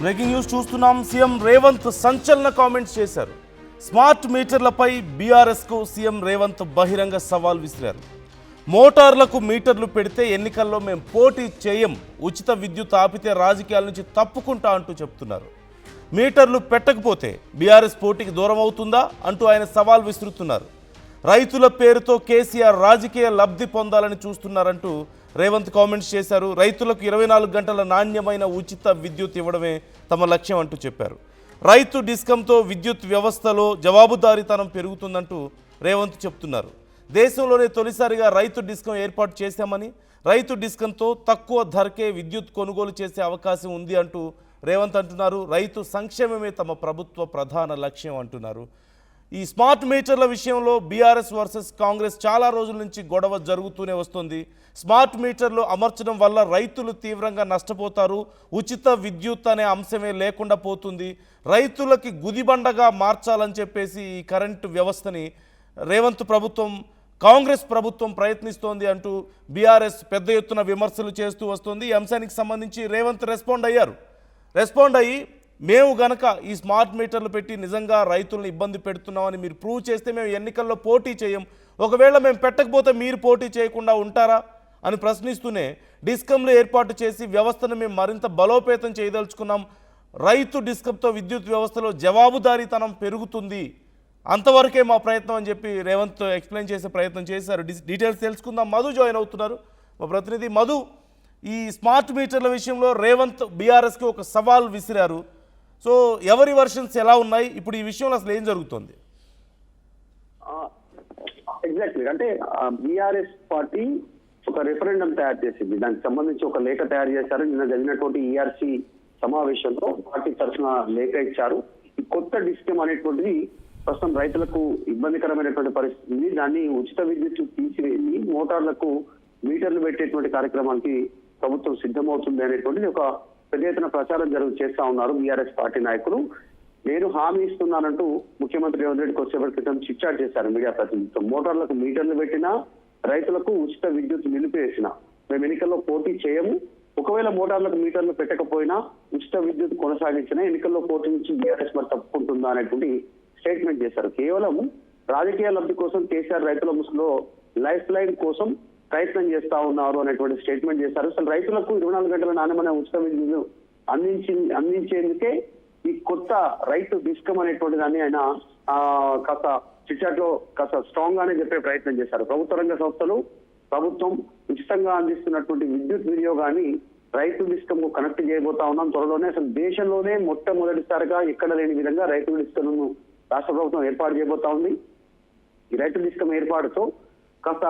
Breaking news చూస్తున్నాం. CM Revanth సంచలన comments చేశారు. స్మార్ట్ మీటర్లపై బీఆర్ఎస్కు సీఎం రేవంత్ బహిరంగ సవాల్ విసిరారు. మోటార్లకు మీటర్లు పెడితే ఎన్నికల్లో మేము పోటీ చేయం, ఉచిత విద్యుత్ ఆపితే రాజకీయాల నుంచి తప్పుకుంటా అంటూ చెప్తున్నారు. మీటర్లు పెట్టకపోతే బీఆర్ఎస్ పోటీకి దూరం అవుతుందా అంటూ ఆయన సవాల్ విసురుతున్నారు. రైతుల పేరుతో కేసీఆర్ రాజకీయ లబ్ధి పొందాలని చూస్తున్నారంటూ రేవంత్ కామెంట్స్ చేశారు. రైతులకు 24 గంటల నాణ్యమైన ఉచిత విద్యుత్ ఇవ్వడమే తమ లక్ష్యం అంటూ చెప్పారు. రైతు డిస్కంతో విద్యుత్ వ్యవస్థలో జవాబుదారీతనం పెరుగుతుందంటూ రేవంత్ చెప్తున్నారు. దేశంలోనే తొలిసారిగా రైతు డిస్కం ఏర్పాటు చేశామని, రైతు డిస్కంతో తక్కువ ధరకే విద్యుత్ కొనుగోలు చేసే అవకాశం ఉంది అంటూ రేవంత్ అంటున్నారు. రైతు సంక్షేమమే తమ ప్రభుత్వ ప్రధాన లక్ష్యం అంటున్నారు. ఈ స్మార్ట్ మీటర్ల విషయంలో బీఆర్ఎస్ వర్సెస్ కాంగ్రెస్ చాలా రోజుల నుంచి గొడవ జరుగుతూనే వస్తుంది. స్మార్ట్ మీటర్లు అమర్చడం వల్ల రైతులు తీవ్రంగా నష్టపోతారు, ఉచిత విద్యుత్ అనే అంశమే లేకుండా పోతుంది, రైతులకి గుదిబండగా మార్చాలని చెప్పేసి ఈ కరెంటు వ్యవస్థని రేవంత్ ప్రభుత్వం, కాంగ్రెస్ ప్రభుత్వం ప్రయత్నిస్తోంది అంటూ బీఆర్ఎస్ పెద్ద ఎత్తున విమర్శలు చేస్తూ వస్తుంది. ఈ అంశానికి సంబంధించి రేవంత్ రెస్పాండ్ అయ్యి మేము గనక ఈ స్మార్ట్ మీటర్లు పెట్టి నిజంగా రైతులను ఇబ్బంది పెడుతున్నామని మీరు ప్రూవ్ చేస్తే మేము ఎన్నికల్లో పోటీ చేయం, ఒకవేళ మేము పెట్టకపోతే మీరు పోటీ చేయకుండా ఉంటారా అని ప్రశ్నిస్తూనే డిస్కంలు ఏర్పాటు చేసి వ్యవస్థను మేము మరింత బలోపేతం చేయదలుచుకున్నాం, రైతు డిస్కంతో విద్యుత్ వ్యవస్థలో జవాబుదారీతనం పెరుగుతుంది, అంతవరకే మా ప్రయత్నం అని చెప్పి రేవంత్ ఎక్స్ప్లెయిన్ చేసే ప్రయత్నం చేశారు. డీటెయిల్స్ తెలుసుకుందాం. మధు జాయిన్ అవుతున్నారు, మా ప్రతినిధి మధు. ఈ స్మార్ట్ మీటర్ల విషయంలో రేవంత్ బీఆర్ఎస్కి ఒక సవాల్ విసిరారు. సో ఎవరి వర్షన్స్ ఎలా ఉన్నాయి, ఇప్పుడు ఈ విషయంలో అసలు ఏం జరుగుతుంది? ఎగ్జాక్ట్లీ, అంటే బీఆర్ఎస్ పార్టీ ఒక రెఫరెండం తయారు చేసింది, దానికి సంబంధించి ఒక లేఖ తయారు చేశారు. నిన్న జరిగినటువంటి ఈఆర్సీ సమావేశంలో పార్టీ తరఫున లేఖ ఇచ్చారు. ఈ కొత్త డిస్కమ్ అనేటువంటిది ప్రస్తుతం రైతులకు ఇబ్బందికరమైనటువంటి పరిస్థితి ఉంది. దాన్ని ఉచిత విద్యుత్ తీసివేసి మోటార్లకు మీటర్లు పెట్టేటువంటి కార్యక్రమానికి ప్రభుత్వం సిద్ధమవుతుంది అనేటువంటిది ఒక పెద్ద ఎత్తున ప్రచారం చేస్తా ఉన్నారు బీఆర్ఎస్ పార్టీ నాయకులు. నేను హామీ ఇస్తున్నానంటూ ముఖ్యమంత్రి రేవంత్ రెడ్డి కొద్దిసేపటి క్రితం చిట్చాట్ చేశారు మీడియా ప్రతినిధులతో. మోటార్లకు మీటర్లు పెట్టినా, రైతులకు ఉచిత విద్యుత్ నిలిపివేసినా మేము ఎన్నికల్లో పోటీ చేయము, ఒకవేళ మోటార్లకు మీటర్లు పెట్టకపోయినా ఉచిత విద్యుత్ కొనసాగించినా ఎన్నికల్లో పోటీ నుంచి బీఆర్ఎస్ మరి తప్పుకుంటుందా అనేటువంటి స్టేట్మెంట్ చేశారు. కేవలం రాజకీయ లబ్ధి కోసం కేసీఆర్ రైతుల ముసుగులో లైఫ్ లైన్ కోసం ప్రయత్నం చేస్తా ఉన్నారు అనేటువంటి స్టేట్మెంట్ చేశారు. అసలు రైతులకు 24 గంటల నాణ్యమైన ఉచిత విద్యుత్ అందించేందుకే ఈ కొత్త రైతు డిస్కమ్ అనేటువంటి దాన్ని ఆయన కాస్త చిట్చాట్ లో కాస్త స్ట్రాంగ్ గానే చెప్పే ప్రయత్నం చేశారు. ప్రభుత్వ రంగ సంస్థలు ప్రభుత్వం ఉచితంగా అందిస్తున్నటువంటి విద్యుత్ వినియోగాన్ని రైతు డిస్కమ్ కు కనెక్ట్ చేయబోతా ఉన్నాం త్వరలోనే. అసలు దేశంలోనే మొట్టమొదటిసారిగా ఎక్కడ లేని విధంగా రైతు డిస్కమ్ ను రాష్ట్ర ప్రభుత్వం ఏర్పాటు చేయబోతా ఉంది. ఈ రైతు డిస్కమ్ ఏర్పాటుతో కాస్త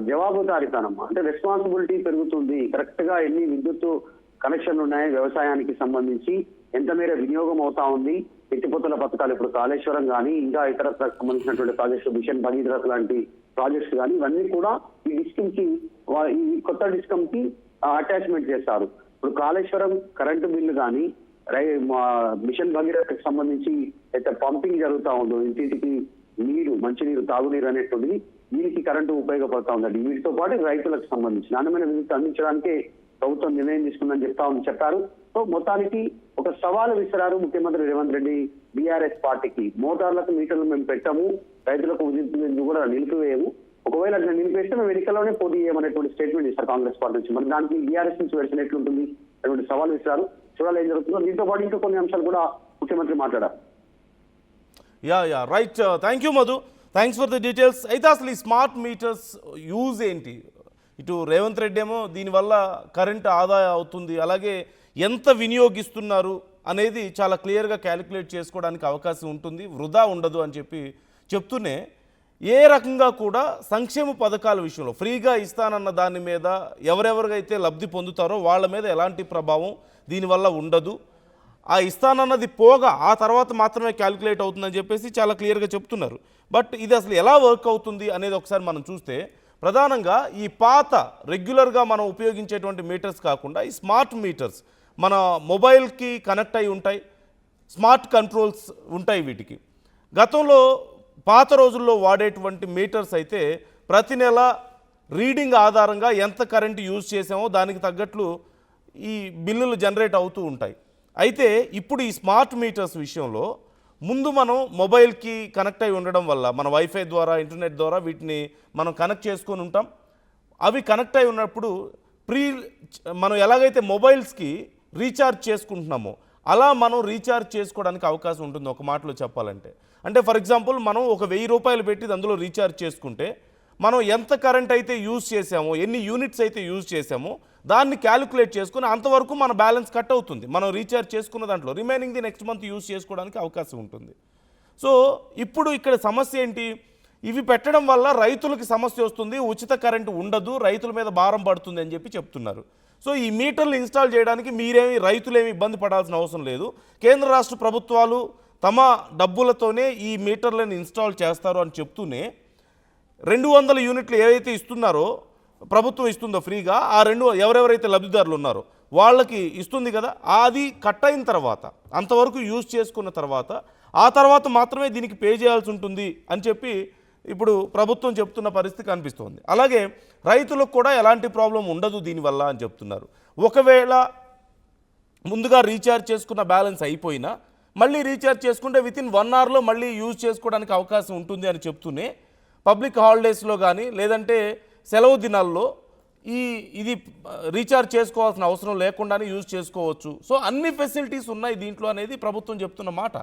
జవాబుదారీతనం, అంటే రెస్పాన్సిబిలిటీ పెరుగుతుంది. కరెక్ట్ గా ఎన్ని విద్యుత్ కనెక్షన్లు ఉన్నాయి, వ్యవసాయానికి సంబంధించి ఎంత మేర వినియోగం అవుతా ఉంది, ఎత్తిపోతల పథకాలు, ఇప్పుడు కాళేశ్వరం కానీ ఇంకా ఇతర సంబంధించినటువంటి ప్రాజెక్ట్స్, మిషన్ భగీరథ లాంటి ప్రాజెక్ట్స్ కానీ ఇవన్నీ కూడా ఈ డిస్కమ్ కి, ఈ కొత్త డిస్కమ్ కి అటాచ్మెంట్ చేస్తారు. ఇప్పుడు కాళేశ్వరం కరెంటు బిల్లు కానీ, మిషన్ భగీరథకు సంబంధించి అయితే పంపింగ్ జరుగుతూ ఉందో ఇంటింటికి నీరు, మంచినీరు, తాగునీరు అనేటువంటిది దీనికి కరెంటు ఉపయోగపడతా ఉందండి. వీటితో పాటు రైతులకు సంబంధించి నాణ్యమైన విద్యుత్ అందించడానికే ప్రభుత్వం నిర్ణయం తీసుకుందని చెప్పారు. సో మొత్తానికి ఒక సవాలు విసిరారు ముఖ్యమంత్రి రేవంత్ రెడ్డి బీఆర్ఎస్ పార్టీకి. మోటార్లకు మీటర్లు మేము పెట్టాము, రైతులకు విద్యుత్ కూడా నిలిపివేయము, ఒకవేళ అట్లా నిలిపేస్తే మేము ఎన్నికల్లోనే పోటీ చేయమనేటువంటి స్టేట్మెంట్ ఇస్తారు కాంగ్రెస్ పార్టీ నుంచి. మరి దానికి బీఆర్ఎస్ నుంచి వెర్షన్ ఎట్లుంటుంది అటువంటి సవాల్ విసిరారు. చూడాలి ఏం జరుగుతుందో. దీంతో పాటు ఇంకా కొన్ని అంశాలు కూడా ముఖ్యమంత్రి మాట్లాడారు. Right, thank you Madhu, thanks for the details. అయితే అసలు ఈ స్మార్ట్ మీటర్స్ యూజ్ ఏంటి? ఇటు రేవంత్ రెడ్డి ఏమో దీనివల్ల కరెంట్ ఆదా అవుతుంది, అలాగే ఎంత వినియోగిస్తున్నారు అనేది చాలా క్లియర్గా క్యాలిక్యులేట్ చేసుకోవడానికి అవకాశం ఉంటుంది, వృధా ఉండదు అని చెప్తూనే ఏ రకంగా కూడా సంక్షేమ పథకాల విషయంలో ఫ్రీగా ఇస్తానన్న దాని మీద ఎవరెవరికైతే లబ్ధి పొందుతారో వాళ్ళ మీద ఎలాంటి ప్రభావం దీనివల్ల ఉండదు, ఆ ఇస్తానన్నది పోగా ఆ తర్వాత మాత్రమే క్యాలిక్యులేట్ అవుతుందని చెప్పేసి చాలా క్లియర్గా చెప్తున్నారు. బట్ ఇది అసలు ఎలా వర్క్ అవుతుంది అనేది ఒకసారి మనం చూస్తే, ప్రధానంగా ఈ పాత రెగ్యులర్గా మనం ఉపయోగించేటువంటి మీటర్స్ కాకుండా ఈ స్మార్ట్ మీటర్స్ మన మొబైల్కి కనెక్ట్ అయి ఉంటాయి, స్మార్ట్ కంట్రోల్స్ ఉంటాయి వీటికి. గతంలో పాత రోజుల్లో వాడేటువంటి మీటర్స్ అయితే ప్రతి నెల రీడింగ్ ఆధారంగా ఎంత కరెంట్ యూజ్ చేసామో దానికి తగ్గట్లు ఈ బిల్లులు జనరేట్ అవుతూ ఉంటాయి. అయితే ఇప్పుడు ఈ స్మార్ట్ మీటర్స్ విషయంలో ముందు మనం మొబైల్కి కనెక్ట్ అయి ఉండడం వల్ల మన వైఫై ద్వారా ఇంటర్నెట్ ద్వారా వీటిని మనం కనెక్ట్ చేసుకొని ఉంటాం. అవి కనెక్ట్ అయి ఉన్నప్పుడు మనం ఎలాగైతే మొబైల్స్కి రీఛార్జ్ చేసుకుంటున్నామో అలా మనం రీఛార్జ్ చేసుకోవడానికి అవకాశం ఉంటుంది ఒక మాటలో చెప్పాలంటే. అంటే ఫర్ ఎగ్జాంపుల్ మనం ఒక 1000 రూపాయలు పెట్టి అందులో రీఛార్జ్ చేసుకుంటే మనం ఎంత కరెంట్ అయితే యూజ్ చేసామో, ఎన్ని యూనిట్స్ అయితే యూజ్ చేసామో దాన్ని క్యాలిక్యులేట్ చేసుకుని అంతవరకు మన బ్యాలెన్స్ కట్ అవుతుంది. మనం రీఛార్జ్ చేసుకున్న దాంట్లో remaining the next month use చేసుకోవడానికి అవకాశం ఉంటుంది. సో ఇప్పుడు ఇక్కడ సమస్య ఏంటి? ఇవి పెట్టడం వల్ల రైతులకి సమస్య వస్తుంది, ఉచిత కరెంటు ఉండదు, రైతుల మీద భారం పడుతుంది అని చెప్పి చెప్తున్నారు. సో ఈ మీటర్లు ఇన్స్టాల్ చేయడానికి రైతులేమి ఇబ్బంది పడాల్సిన అవసరం లేదు. కేంద్ర రాష్ట్ర ప్రభుత్వాలు తమ డబ్బులతోనే ఈ మీటర్లను ఇన్స్టాల్ చేస్తారు అని చెప్తూనే 200 యూనిట్లు ఏవైతే ఇస్తున్నారో ప్రభుత్వం ఇస్తుందో ఫ్రీగా, ఆ ఎవరెవరైతే లబ్ధిదారులు ఉన్నారో వాళ్ళకి ఇస్తుంది కదా, అది కట్ అయిన తర్వాత అంతవరకు యూజ్ చేసుకున్న తర్వాత ఆ తర్వాత మాత్రమే దీనికి పే చేయాల్సి ఉంటుంది అని చెప్పి ఇప్పుడు ప్రభుత్వం చెప్తున్న పరిస్థితి కనిపిస్తోంది. అలాగే రైతులకు కూడా ఎలాంటి ప్రాబ్లం ఉండదు దీనివల్ల అని చెప్తున్నారు. ఒకవేళ ముందుగా రీఛార్జ్ చేసుకున్న బ్యాలెన్స్ అయిపోయినా మళ్ళీ రీఛార్జ్ చేసుకుంటే వితిన్ 1 అవర్లో మళ్ళీ యూజ్ చేసుకోవడానికి అవకాశం ఉంటుంది అని చెప్తూనే పబ్లిక్ హాలిడేస్లో కానీ లేదంటే సెలవు దినాల్లో ఇది రీఛార్జ్ చేసుకోవాల్సిన అవసరం లేకుండానే యూజ్ చేసుకోవచ్చు. సో అన్ని ఫెసిలిటీస్ ఉన్నాయి దీంట్లో అనేది ప్రభుత్వం చెప్తున్న మాట.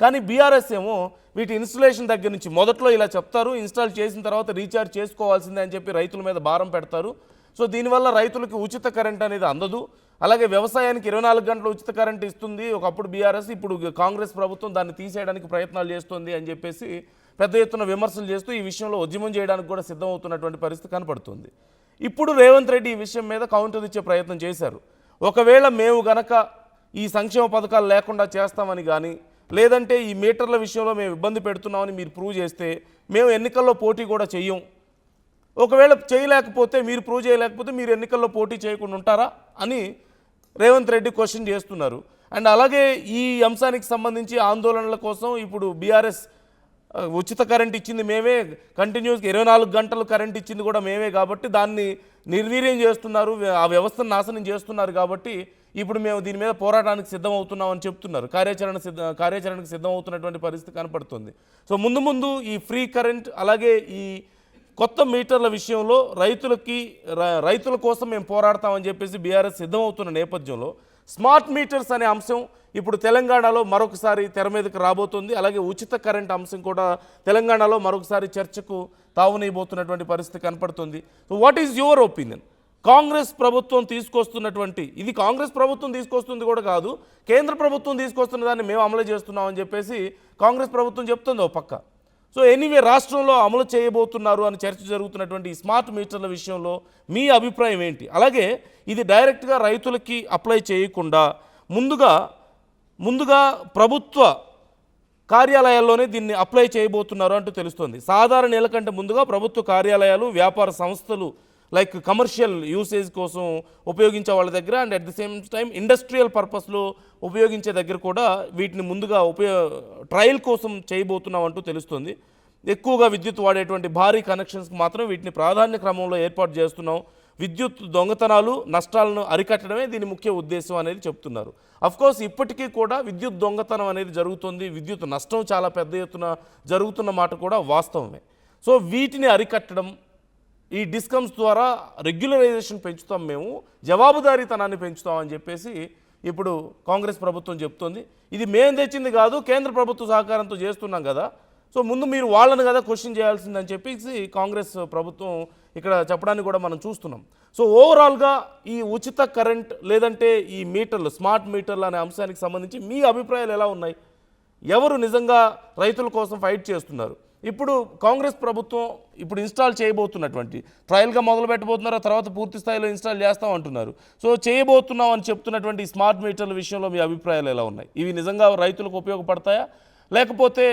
కానీ బీఆర్ఎస్ ఏమో వీటి ఇన్స్టలేషన్ దగ్గర నుంచి మొదట్లో ఇలా చెప్తారు, ఇన్స్టాల్ చేసిన తర్వాత రీఛార్జ్ చేసుకోవాల్సిందే అని చెప్పి రైతుల మీద భారం పెడతారు. సో దీనివల్ల రైతులకి ఉచిత కరెంట్ అనేది అందదు. అలాగే వ్యవసాయానికి 24 గంటలు ఉచిత కరెంట్ ఇస్తుంది ఒకప్పుడు బీఆర్ఎస్, ఇప్పుడు కాంగ్రెస్ ప్రభుత్వం దాన్ని తీసేయడానికి ప్రయత్నాలు చేస్తుంది అని చెప్పేసి పెద్ద ఎత్తున విమర్శలు చేస్తూ ఈ విషయంలో ఉద్యమం చేయడానికి కూడా సిద్ధమవుతున్నటువంటి పరిస్థితి కనపడుతుంది. ఇప్పుడు రేవంత్ రెడ్డి ఈ విషయం మీద కౌంటర్ ఇచ్చే ప్రయత్నం చేశారు. ఒకవేళ మేము గనక ఈ సంక్షేమ పథకాలు లేకుండా చేస్తామని కానీ లేదంటే ఈ మీటర్ల విషయంలో మేము ఇబ్బంది పెడుతున్నామని మీరు ప్రూవ్ చేస్తే మేము ఎన్నికల్లో పోటీ కూడా చెయ్యం. ఒకవేళ చేయలేకపోతే, మీరు ప్రూవ్ చేయలేకపోతే మీరు ఎన్నికల్లో పోటీ చేయకుండా ఉంటారా అని రేవంత్ రెడ్డి క్వశ్చన్ చేస్తున్నారు. అండ్ అలాగే ఈ అంశానికి సంబంధించి ఆందోళనల కోసం ఇప్పుడు బీఆర్ఎస్ ఉచిత కరెంట్ ఇచ్చింది మేమే, కంటిన్యూస్గా 24 గంటలు కరెంట్ ఇచ్చింది కూడా మేమే కాబట్టి దాన్ని నిర్వీర్యం చేస్తున్నారు, ఆ వ్యవస్థను నాశనం చేస్తున్నారు కాబట్టి ఇప్పుడు మేము దీని మీద పోరాటానికి సిద్ధమవుతున్నామని చెప్తున్నారు. కార్యాచరణకు సిద్ధమవుతున్నటువంటి పరిస్థితి కనపడుతుంది. సో ముందు ఈ ఫ్రీ కరెంట్ అలాగే ఈ కొత్త మీటర్ల విషయంలో రైతుల కోసం మేము పోరాడతామని చెప్పేసి బీఆర్ఎస్ సిద్ధమవుతున్న నేపథ్యంలో స్మార్ట్ మీటర్స్ అనే అంశం ఇప్పుడు తెలంగాణలో మరొకసారి తెర మీదకి రాబోతుంది. అలాగే ఉచిత కరెంట్ అంశం కూడా తెలంగాణలో మరొకసారి చర్చకు తావునీయబోతున్నటువంటి పరిస్థితి కనపడుతుంది. So what is your opinion? Congress ప్రభుత్వం తీసుకొస్తున్నటువంటి, ఇది కాంగ్రెస్ ప్రభుత్వం తీసుకొస్తుంది కూడా కాదు, కేంద్ర ప్రభుత్వం తీసుకొస్తున్న దాన్ని మేము అమలు చేస్తున్నామని చెప్పేసి కాంగ్రెస్ ప్రభుత్వం చెప్తుంది ఒక పక్క. సో ఎనీవే రాష్ట్రంలో అమలు చేయబోతున్నారు అని చర్చ జరుగుతున్నటువంటి ఈ స్మార్ట్ మీటర్ల విషయంలో మీ అభిప్రాయం ఏంటి? అలాగే ఇది డైరెక్ట్గా రైతులకి అప్లై చేయకుండా ముందుగా ప్రభుత్వ కార్యాలయాల్లోనే దీన్ని అప్లై చేయబోతున్నారు అంటూ తెలుస్తోంది. సాధారణ నెల కంటే ముందుగా ప్రభుత్వ కార్యాలయాలు, వ్యాపార సంస్థలు లైక్ కమర్షియల్ యూసేజ్ కోసం ఉపయోగించే వాళ్ళ దగ్గర and at the same time industrial పర్పస్లో ఉపయోగించే దగ్గర కూడా వీటిని ముందుగా ట్రయల్ కోసం చేయబోతున్నాం అంటూ తెలుస్తుంది. ఎక్కువగా విద్యుత్ వాడేటువంటి భారీ కనెక్షన్స్కి మాత్రం వీటిని ప్రాధాన్య క్రమంలో ఏర్పాటు చేస్తున్నాం. విద్యుత్ దొంగతనాలు, నష్టాలను అరికట్టడమే దీని ముఖ్య ఉద్దేశం అనేది చెప్తున్నారు. అఫ్కోర్స్ ఇప్పటికీ కూడా విద్యుత్ దొంగతనం అనేది జరుగుతుంది, విద్యుత్ నష్టం చాలా పెద్ద ఎత్తున జరుగుతున్న మాట కూడా వాస్తవమే. సో వీటిని అరికట్టడం, ఈ డిస్కమ్స్ ద్వారా రెగ్యులరైజేషన్ పెంచుతాం, మేము జవాబుదారీతనాన్ని పెంచుతామని చెప్పేసి ఇప్పుడు కాంగ్రెస్ ప్రభుత్వం చెప్తోంది. ఇది మేము తెచ్చింది కాదు, కేంద్ర ప్రభుత్వ సహకారంతో చేస్తున్నాం కదా, సో ముందు మీరు వాళ్ళని కదా క్వశ్చన్ చేయాల్సిందని చెప్పేసి కాంగ్రెస్ ప్రభుత్వం ఇక్కడ చెప్పడానికి కూడా మనం చూస్తున్నాం. సో ఓవరాల్గా ఈ ఉచిత కరెంట్ లేదంటే ఈ మీటర్లు, స్మార్ట్ మీటర్లు అనే అంశానికి సంబంధించి మీ అభిప్రాయాలు ఎలా ఉన్నాయి? ఎవరు నిజంగా రైతుల కోసం ఫైట్ చేస్తున్నారు? ఇప్పుడు కాంగ్రెస్ ప్రభుత్వం ఇప్పుడు ఇన్స్టాల్ చేయబోతున్నటువంటి ట్రయల్గా మొదలు పెట్టబోతున్నారు, తర్వాత పూర్తి స్థాయిలో ఇన్స్టాల్ చేస్తాం అంటున్నారు. సో చేయబోతున్నాం అని చెప్తున్నటువంటి స్మార్ట్ మీటర్ల విషయంలో మీ అభిప్రాయాలు ఎలా ఉన్నాయి? ఇవి నిజంగా రైతులకు ఉపయోగపడతాయా లేకపోతే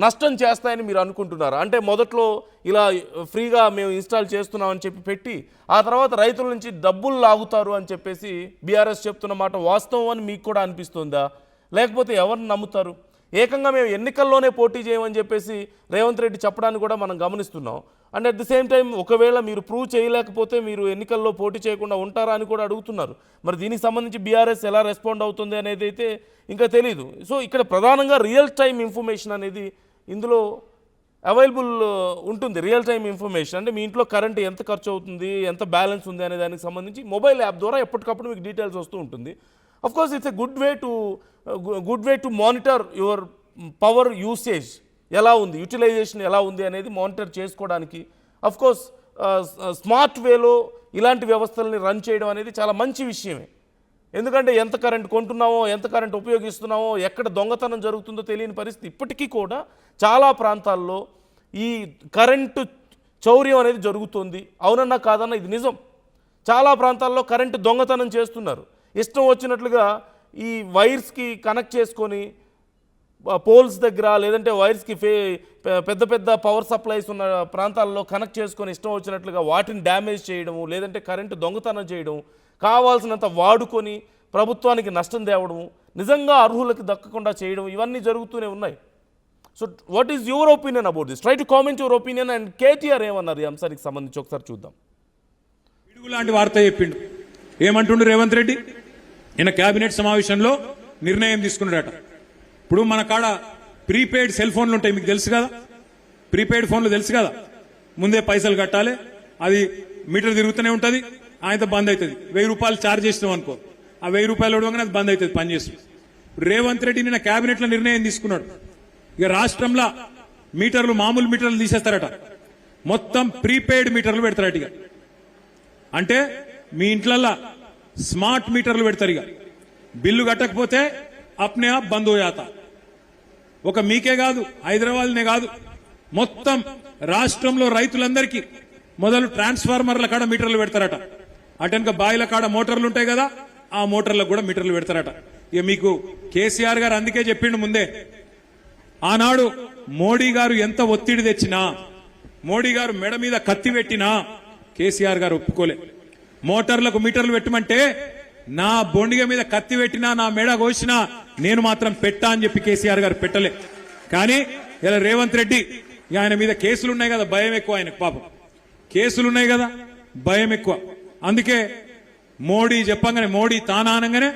నష్టం చేస్తాయని మీరు అనుకుంటున్నారా? అంటే మొదట్లో ఇలా ఫ్రీగా మేము ఇన్స్టాల్ చేస్తున్నామని చెప్పి పెట్టి ఆ తర్వాత రైతుల నుంచి డబ్బులు లాగుతారు అని చెప్పేసి బీఆర్ఎస్ చెప్తున్న మాట వాస్తవం అని మీకు కూడా అనిపిస్తుందా? లేకపోతే ఎవరిని నమ్ముతారు? ఏకంగా మేము ఎన్నికల్లోనే పోటీ చేయమని చెప్పేసి రేవంత్ రెడ్డి చెప్పడాన్ని కూడా మనం గమనిస్తున్నాం. And at the same time ఒకవేళ మీరు ప్రూవ్ చేయలేకపోతే మీరు ఎన్నికల్లో పోటీ చేయకుండా ఉంటారా అని కూడా అడుగుతున్నారు. మరి దీనికి సంబంధించి బీఆర్ఎస్ ఎలా రెస్పాండ్ అవుతుంది అనేది అయితే ఇంకా తెలియదు. సో ఇక్కడ ప్రధానంగా రియల్ టైం ఇన్ఫర్మేషన్ అనేది ఇందులో అవైలబుల్ ఉంటుంది. రియల్ టైం ఇన్ఫర్మేషన్ అంటే మీ ఇంట్లో కరెంట్ ఎంత ఖర్చు అవుతుంది, ఎంత బ్యాలెన్స్ ఉంది అనే దానికి సంబంధించి మొబైల్ యాప్ ద్వారా ఎప్పటికప్పుడు మీకు డీటెయిల్స్ వస్తూ ఉంటుంది. Of course it's a good way to monitor your power usage ఎలా ఉంది, యూటిలైజేషన్ ఎలా ఉంది అనేది మానిటర్ చేసుకోవడానికి అఫ్ కోర్స్ స్మార్ట్ వేలో ఇలాంటి వ్యవస్థల్ని రన్ చేయడం అనేది చాలా మంచి విషయమే. ఎందుకంటే ఎంత కరెంట్ కొంటున్నామో, ఎంత కరెంట్ ఉపయోగిస్తున్నామో, ఎక్కడ దొంగతనం జరుగుతుందో తెలియని పరిస్థితి ఇప్పటికీ కూడా చాలా ప్రాంతాల్లో ఈ కరెంటు చౌర్యం అనేది జరుగుతుంది. అవునన్నా కాదన్నా ఇది నిజం. చాలా ప్రాంతాల్లో కరెంటు దొంగతనం చేస్తున్నారు. ఇష్టం వచ్చినట్లుగా ఈ వైర్స్కి కనెక్ట్ చేసుకొని పోల్స్ దగ్గర లేదంటే వైర్స్కి పెద్ద పెద్ద పవర్ సప్లైస్ ఉన్న ప్రాంతాల్లో కనెక్ట్ చేసుకొని ఇష్టం వచ్చినట్లుగా వాటిని డ్యామేజ్ చేయడము, లేదంటే కరెంటు దొంగతనం చేయడం, కావాల్సినంత వాడుకొని ప్రభుత్వానికి నష్టం తేవడము, నిజంగా అర్హులకు దక్కకుండా చేయడం, ఇవన్నీ జరుగుతూనే ఉన్నాయి. So what is your opinion about this? Try to comment your opinion. And KTR ఏమన్నారు ఈ అంశానికి సంబంధించి ఒకసారి చూద్దాం. పిడుగు లాంటి వార్త చెప్పిండు. ఏమంటుండు రేవంత్ రెడ్డి? ఈయన కేబినెట్ సమావేశంలో నిర్ణయం తీసుకున్నాడట. ఇప్పుడు మన కాడ ప్రీపెయిడ్ సెల్ ఫోన్లు ఉంటాయి, మీకు తెలుసు కదా. ప్రీపెయిడ్ ఫోన్లు తెలుసు కదా. ముందే పైసలు కట్టాలి, అది మీటర్ తిరుగుతూనే ఉంటుంది, ఆయనతో బంద్ అవుతుంది. 1000 రూపాయలు ఛార్జ్ చేసినాం అనుకో, ఆ 1000 రూపాయలు ఇవ్వగానే అది బంద్ అవుతుంది పనిచేస్తుంది. రేవంత్ రెడ్డి నిన్న కేబినెట్ లో నిర్ణయం తీసుకున్నాడు. ఇక రాష్ట్రంలో మీటర్లు, మామూలు మీటర్లు తీసేస్తారట, మొత్తం ప్రీపెయిడ్ మీటర్లు పెడతారట. ఇక అంటే మీ ఇంట్లల్లో స్మార్ట్ మీటర్లు పెడతారు. ఇక బిల్లు కట్టకపోతే అప్నే ఆప్ బంద్ హోయాతా. ఒక మీకే కాదు, హైదరాబాద్నే కాదు, మొత్తం రాష్ట్రంలో రైతులందరికీ మొదలు ట్రాన్స్ఫార్మర్ల కాడ మీటర్లు పెడతారట. అటెనక బాయిల కాడ మోటార్లు ఉంటాయి కదా, ఆ మోటార్లకు కూడా మీటర్లు పెడతారట. ఇక మీకు కేసీఆర్ గారు అందుకే చెప్పిండు ముందే, ఆనాడు మోడీ గారు ఎంత ఒత్తిడి తెచ్చినా, మోడీ గారు మెడ మీద కత్తి పెట్టినా కేసీఆర్ గారు ఒప్పుకోలే. మోటార్లకు మీటర్లు పెట్టమంటే నా బొండిగ మీద కత్తి పెట్టినా, నా మెడ కోసినా నేను మాత్రం పెట్టా అని చెప్పి కేసీఆర్ గారు పెట్టలే. కానీ ఇలా రేవంత్ రెడ్డి ఆయన మీద కేసులు ఉన్నాయి కదా, భయం ఎక్కువ ఆయనకు. పాపం కేసులున్నాయి కదా, భయం ఎక్కువ. అందుకే మోడీ చెప్పంగానే, మోడీ తానా అనగానే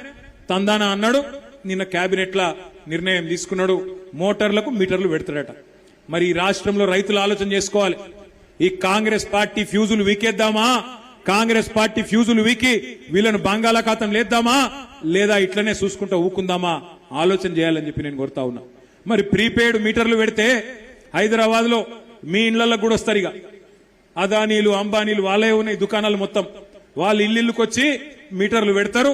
తందానా అన్నాడు. నిన్న కేబినెట్ లా నిర్ణయం తీసుకున్నాడు, మోటార్లకు మీటర్లు పెడతాడట. మరి ఈ రాష్ట్రంలో రైతులు ఆలోచన చేసుకోవాలి. ఈ కాంగ్రెస్ పార్టీ ఫ్యూజులు వీకేద్దామా, కాంగ్రెస్ పార్టీ ఫ్యూజులు వీకి వీళ్ళను బంగాళాఖాతం లేద్దామా, లేదా ఇట్లనే చూసుకుంటూ ఊకుందామా, ఆలోచన చేయాలని చెప్పి నేను కోరుతా ఉన్నా. మరి ప్రీపెయిడ్ మీటర్లు పెడితే హైదరాబాద్ లో మీ ఇళ్లలో కూడా వస్తారు. ఇక అదానీలు, అంబానీలు వాళ్ళే ఉన్నాయి దుకాణాలు మొత్తం, వాళ్ళు ఇల్లుకి వచ్చి మీటర్లు పెడతారు.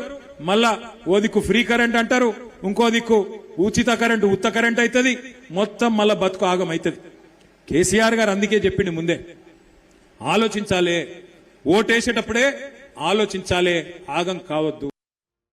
మళ్ళా ఓ దిక్కు ఫ్రీ కరెంట్ అంటారు, ఇంకో దిక్కు ఉచిత కరెంట్, ఉత్త కరెంట్ అవుతుంది, మొత్తం మళ్ళా బతుకు ఆగం అవుతుంది. కేసీఆర్ గారు అందుకే చెప్పిండు ముందే, ఆలోచించాలే, ఓటేసేటప్పుడే ఆలోచించాలే, ఆగం కావద్దు.